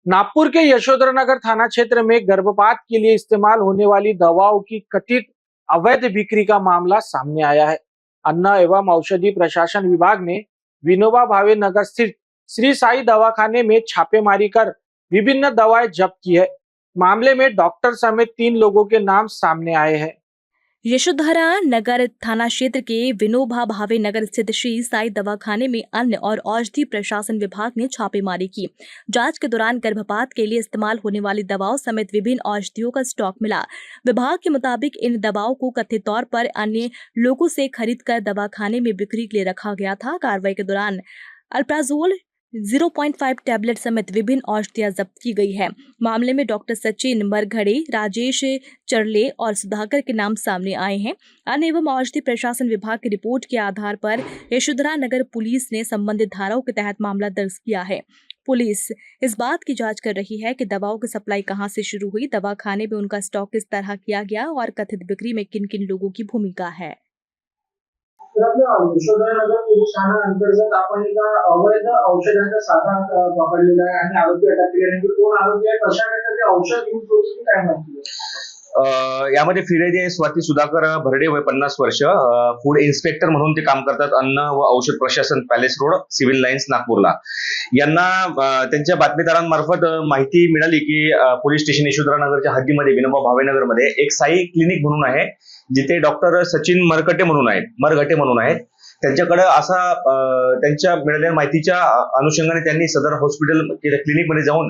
नागपुर के यशोधरनगर थाना क्षेत्र में गर्भपात के लिए इस्तेमाल होने वाली दवाओं की कथित अवैध बिक्री का मामला सामने आया है। अन्न एवं औषधि प्रशासन विभाग ने विनोबा भावे नगर स्थित श्री साई दवाखाने में छापेमारी कर विभिन्न दवाएं जब्त की है। मामले में डॉक्टर समेत 3 लोगों के नाम सामने आए हैं। यशोधरा नगर थाना क्षेत्र के विनोबा भावे नगर स्थित श्री साई दवाखाने में अन्न और औषधि प्रशासन विभाग ने छापेमारी की। जांच के दौरान गर्भपात के लिए इस्तेमाल होने वाली दवाओं समेत विभिन्न औषधियों का स्टॉक मिला। विभाग के मुताबिक इन दवाओं को कथित तौर पर अन्य लोगों से खरीदकर दवाखाने में बिक्री के लिए रखा गया था। कार्रवाई के दौरान अल्प्राजोल 0.5 टैबलेट समेत विभिन्न औषधियां जब्त की गई है। मामले में डॉक्टर सचिन मरघड़े, राजेश चरले और सुधाकर के नाम सामने आए हैं। अन्न एवं औषधि प्रशासन विभाग की रिपोर्ट के आधार पर यशोधरा नगर पुलिस ने संबंधित धाराओं के तहत मामला दर्ज किया है। पुलिस इस बात की जांच कर रही है कि दवाओं की सप्लाई कहां से शुरू हुई, दवाखाने में उनका स्टॉक किस तरह किया गया और कथित बिक्री में किन किन लोगों की भूमिका है। यशोधरानगर पोलीस ठाणा अंतर्गत आपण एका अवैध औषधाचा साठा पकडलेला आहे आणि आरोपी अटक केले. नेमके कोण आरोपी आहे, कशा प्रकारचे औषध यूज होते काय माहिती आहे? यामध्ये फिर्यादी आहे स्वाती सुधाकर भरडे, वय 50 वर्ष, फूड इन्स्पेक्टर म्हणून ते काम करतात, अन्न व औषध प्रशासन, पॅलेस रोड, सिव्हिल लाईन्स, नागपूरला. यांना त्यांच्या बातमीदारांमार्फत माहिती मिळाली की पोलीस स्टेशन यशोधरानगरच्या हद्दीमध्ये विनोबा भावेनगरमध्ये एक साई क्लिनिक म्हणून आहे, जिथे डॉक्टर सचिन मरघटे म्हणून आहेत. त्यांच्याकडे असा त्यांच्या मिळालेल्या माहितीच्या अनुषंगाने त्यांनी सदर हॉस्पिटल क्लिनिकमध्ये जाऊन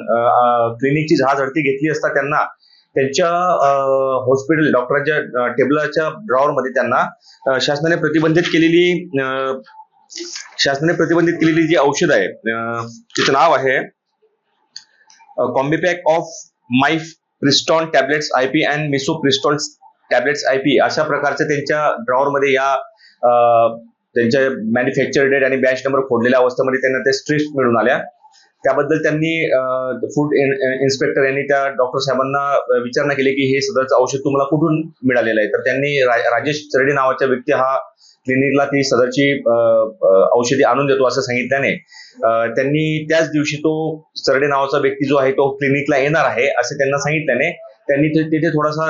क्लिनिकची झाडझडती घेतली असता त्यांना त्यांच्या हॉस्पिटल डॉक्टरांच्या टेबलाच्या ड्रॉवरमध्ये त्यांना शासनाने प्रतिबंधित केलेली जी औषध आहे तिचं नाव आहे combipack of mifepristone tablets IP and misoprostol tablets IP अशा प्रकारचे त्यांच्या ड्रॉवरमध्ये या त्यांच्या मॅन्युफॅक्चर डेट आणि बॅच नंबर फोडलेल्या अवस्थेमध्ये त्यांना ते स्ट्रिप्स मिळून आल्या. त्याबद्दल त्यांनी फूड इन्स्पेक्टर यांनी त्या डॉक्टर साहेबांना विचारणा केली की हे सदरचं औषध तुम्हाला कुठून मिळालेलं आहे. तर त्यांनी राजेश चरडे नावाचा व्यक्ती हा क्लिनिकला ती सदरची औषधी आणून देतो असं सांगितल्याने त्यांनी त्याच दिवशी तो चरडे नावाचा व्यक्ती जो आहे तो क्लिनिकला येणार आहे असे त्यांना सांगितल्याने त्यांनी तिथे थोडासा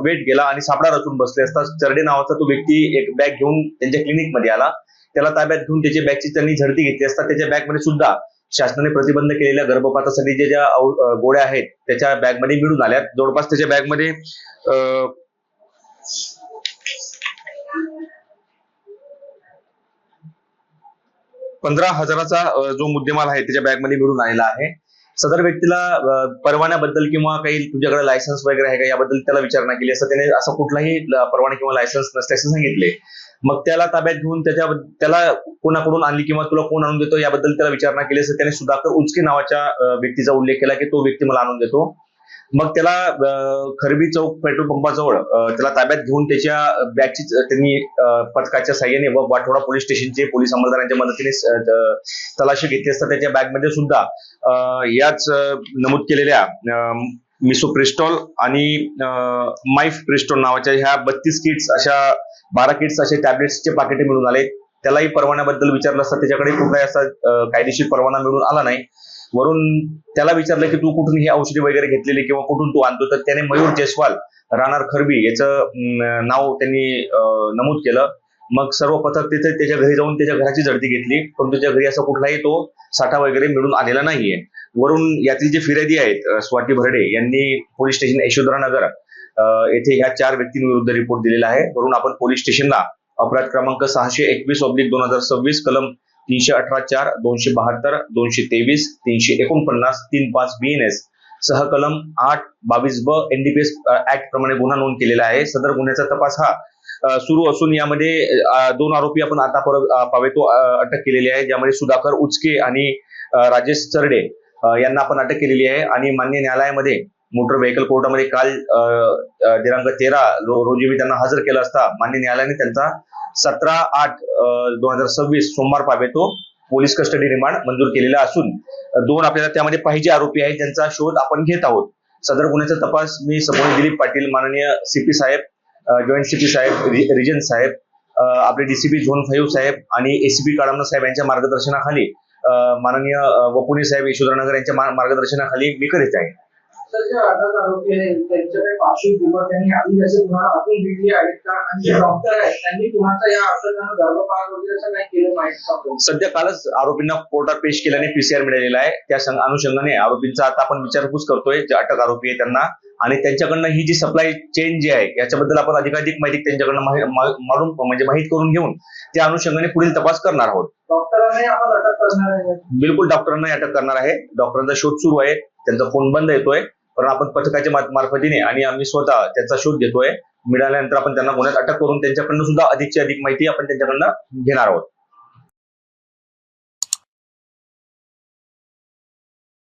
वेट केला आणि सापळा रचून बसले असता चरडे नावाचा तो व्यक्ती एक बॅग घेऊन त्यांच्या क्लिनिकमध्ये आला. त्याला ताब्यात घेऊन त्याच्या बॅगची त्यांनी झडती घेतली असता त्याच्या बॅगमध्ये सुद्धा शासनाने प्रतिबंध केलेल्या गर्भपातासाठी ज्या गोळ्या आहेत त्याच्या बॅगमध्ये मिळून आल्या. जवळपास त्याच्या बॅगमध्ये 15,000चा जो मुद्देमाल आहे त्याच्या बॅगमध्ये मिळून आलेला आहे. सदर व्यक्तीला परवान्याबद्दल किंवा काही तुझ्याकडे लायसन्स वगैरे आहे का याबद्दल त्याला विचारणा केली असता त्याने असा कुठलाही परवाना किंवा लायसन्स नसल्याचे सांगितले. मग त्याला ताब्यात घेऊन त्याला कोणाकडून आणली किंवा तुला कोण आणून देतो याबद्दल त्याला विचारणा केली असता त्याने सुधाकर उचके नावाच्या व्यक्तीचा उल्लेख केला की तो व्यक्ती मला आणून देतो. मग त्याला खरबी चौक पेट्रोल पंपाजवळ त्याला ताब्यात घेऊन त्याच्या बॅगची त्यांनी पथकाच्या साह्याने व वाठोडा पोलीस स्टेशनचे पोलीस अंमलदारांच्या मदतीने तलाशी घेतली असता त्याच्या बॅगमध्ये सुद्धा याच नमूद केलेल्या मिसोप्रिस्टॉल आणि माइफ प्रिस्टॉल नावाच्या ह्या 32 किट्स अशा 12 किट्स असे टॅबलेट्सचे पाकिटे मिळून आले. त्यालाही परवान्याबद्दल विचारलं असता त्याच्याकडे कुठलाही असा कायदेशीर परवाना मिळून आला नाही. वरून त्याला विचारलं की तू कुठून ही औषधी वगैरे घेतलेली किंवा कुठून तू आणतो. तर त्याने मयूर जयस्वाल राहणार खरबी याचं नाव त्यांनी नमूद केलं. मग सर्व पथक तिथे त्याच्या घरी जाऊन त्याच्या घराची झडती घेतली पण त्याच्या घरी असा कुठलाही तो साठा वगैरे मिळून आलेला नाहीये. वरून यातील जे फिर्यादी आहेत स्वाती भरडे यांनी पोलीस स्टेशन यशोधरानगर येथे ह्या 4 व्यक्तींविरुद्ध रिपोर्ट दिलेला आहे. वरून आपण पोलीस स्टेशनला अपराध क्रमांक 621/2026 कलम 318-4, 272, 223, 349, 35 BNS सह कलम 8/22 NDPS ऍक्ट प्रमाणे गुन्हा नोंद केलेला आहे. सदर गुन्ह्याचा तपास हा सुरू असून यामध्ये 2 आरोपी आपण आता पावेतो अटक केलेली आहे, ज्यामध्ये सुधाकर उचके आणि राजेश चरडे यांना आपण अटक केलेली आहे. आणि मान्य न्यायालयामध्ये मोटर व्हेकल कोर्टामध्ये काल दिनांक 13 रोजी मी त्यांना हजर केलं असता मान्य न्यायालयाने त्यांचा 17/8/2026 सोमवार पावेतो पोलीस कस्टडी रिमांड मंजूर केलेला असून 2 आपल्याला त्यामध्ये पाहिजे आरोपी आहेत ज्यांचा शोध आपण घेत आहोत. सदर गुन्ह्याचा तपास मी सबोनी दिलीप पाटील, माननीय सीपी साहेब, जॉईंट सीपी साहेब, रिजन साहेब, आपले डीसीपी झोन 5 साहेब आणि एसीपी काळमना साहेब यांच्या मार्गदर्शनाखाली माननीय वपुनी साहेब यशोधरनगर यांच्या मार्गदर्शनाखाली मी करीत आहे. तर जे अटक आरोपी आहेत त्यांच्या काही पार्श्वभूमीवर त्यांनी आधी असे तुम्हाला अजून दिली आहेत का, आणि जे डॉक्टर आहेत त्यांनी तुम्हाला या औषधानं गर्भपात वगैरे असं काही केलं माहिती का? सध्या कालच आरोपींना कोर्टात पेश केल्याने पीसीआर मिळालेला आहे. त्या अनुषंगाने आरोपींचा आता आपण विचारपूस करतोय, जे अटक आरोपी आहे त्यांना, आणि त्यांच्याकडनं ही जी सप्लाय चेन जी आहे याच्याबद्दल आपण अधिकाधिक माहिती त्यांच्याकडनं माहीत करून घेऊन त्या अनुषंगाने पुढील तपास करणार आहोत. डॉक्टरांनी आपण अटक करणार आहे? बिलकुल डॉक्टरांना अटक करणार आहे. डॉक्टरांचा शोध सुरू आहे. त्यांचा फोन बंद येतोय, पण आपण पथकाच्या मार्फतीने आणि आम्ही स्वतः त्याचा शोध घेतोय. मिळाल्यानंतर आपण त्यांना गुन्ह्यात अटक करून त्यांच्याकडनं सुद्धा अधिकची अधिक माहिती आपण त्यांच्याकडनं घेणार आहोत.